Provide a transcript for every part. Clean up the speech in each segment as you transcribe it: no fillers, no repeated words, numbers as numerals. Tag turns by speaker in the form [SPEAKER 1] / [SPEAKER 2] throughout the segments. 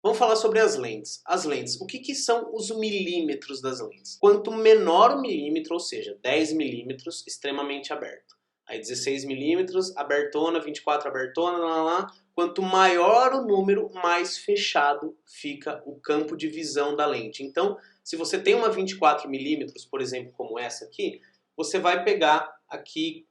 [SPEAKER 1] Vamos falar sobre as lentes. As lentes, o que são os milímetros das lentes? Quanto menor o milímetro, ou seja, 10 milímetros, extremamente aberto. Aí 16 milímetros, abertona, 24 abertona, lá. Quanto maior o número, mais fechado fica o campo de visão da lente. Então, se você tem uma 24 milímetros, por exemplo, como essa aqui, você vai pegar aqui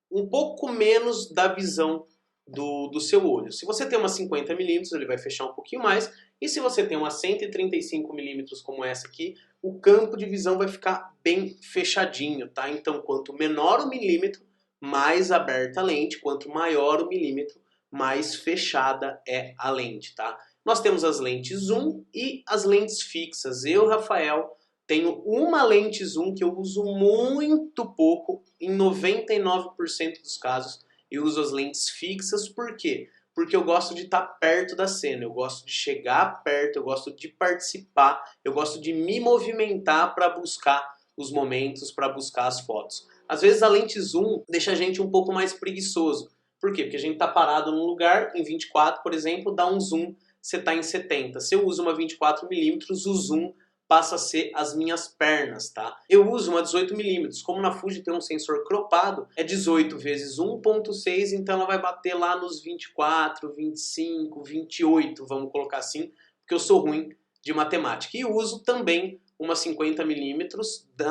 [SPEAKER 1] um pouco menos da visão do seu olho. Se você tem uma 50 milímetros, ele vai fechar um pouquinho mais. E se você tem uma 135 milímetros como essa aqui, o campo de visão vai ficar bem fechadinho, tá? Então, quanto menor o milímetro, mais aberta a lente. Quanto maior o milímetro, mais fechada é a lente, tá? Nós temos as lentes zoom e as lentes fixas. Eu, Rafael, tenho uma lente zoom que eu uso muito pouco, em 99% dos casos eu uso as lentes fixas. Por quê? Porque eu gosto de estar perto da cena, eu gosto de chegar perto, eu gosto de participar, eu gosto de me movimentar para buscar os momentos, para buscar as fotos. Às vezes a lente zoom deixa a gente um pouco mais preguiçoso. Por quê? Porque a gente está parado num lugar, em 24, por exemplo, dá um zoom, você está em 70. Se eu uso uma 24mm, o zoom passa a ser as minhas pernas, tá? Eu uso uma 18mm, como na Fuji tem um sensor cropado, é 18 vezes 1.6, então ela vai bater lá nos 24, 25, 28, vamos colocar assim, porque eu sou ruim de matemática. E uso também uma 50mm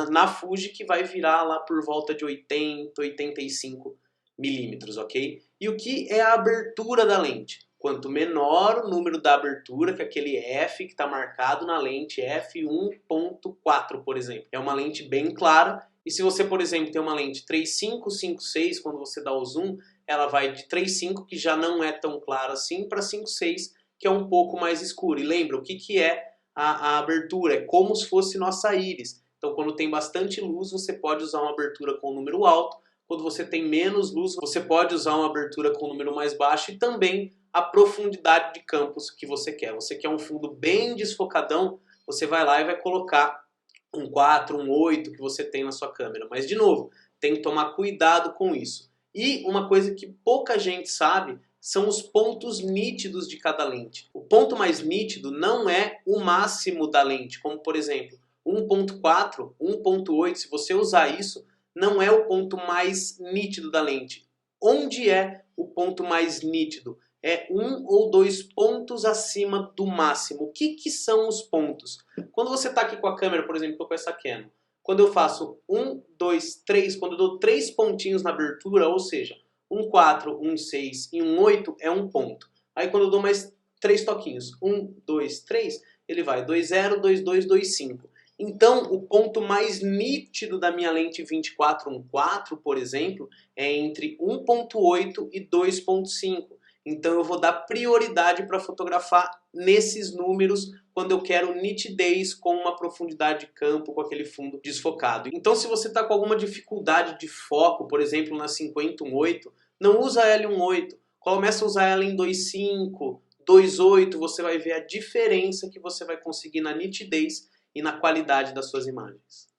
[SPEAKER 1] na Fuji, que vai virar lá por volta de 80, 85mm, ok? E o que é a abertura da lente? Quanto menor o número da abertura, que é aquele F que está marcado na lente, f1.4, por exemplo. É uma lente bem clara. E se você, por exemplo, tem uma lente 35, 56, quando você dá o zoom, ela vai de 35, que já não é tão claro assim, para 56, que é um pouco mais escuro. E lembra, o que é a abertura? É como se fosse nossa íris. Então, quando tem bastante luz, você pode usar uma abertura com um número alto. Quando você tem menos luz, você pode usar uma abertura com um número mais baixo e também a profundidade de campos que você quer. Você quer um fundo bem desfocadão, você vai lá e vai colocar um 4, um 8 que você tem na sua câmera. Mas, de novo, tem que tomar cuidado com isso. E uma coisa que pouca gente sabe são os pontos nítidos de cada lente. O ponto mais nítido não é o máximo da lente, como por exemplo 1.4, 1.8, se você usar isso, não é o ponto mais nítido da lente. Onde é o ponto mais nítido? É 1 ou 2 pontos acima do máximo. O que são os pontos? Quando você está aqui com a câmera, por exemplo, com essa Canon, quando eu faço 1, 2, 3, quando eu dou 3 pontinhos na abertura, ou seja, um 4, um 6 e um 8 é um ponto. Aí quando eu dou mais 3 toquinhos, 1, 2, 3, ele vai 2, 0, 2, 2, 2, 5. Então, o ponto mais nítido da minha lente 24-1.4, por exemplo, é entre 1.8 e 2.5. Então eu vou dar prioridade para fotografar nesses números quando eu quero nitidez com uma profundidade de campo, com aquele fundo desfocado. Então se você está com alguma dificuldade de foco, por exemplo na 50-1.8, não usa ela em 1.8, começa a usar ela em 2.5, 2.8, você vai ver a diferença que você vai conseguir na nitidez e na qualidade das suas imagens.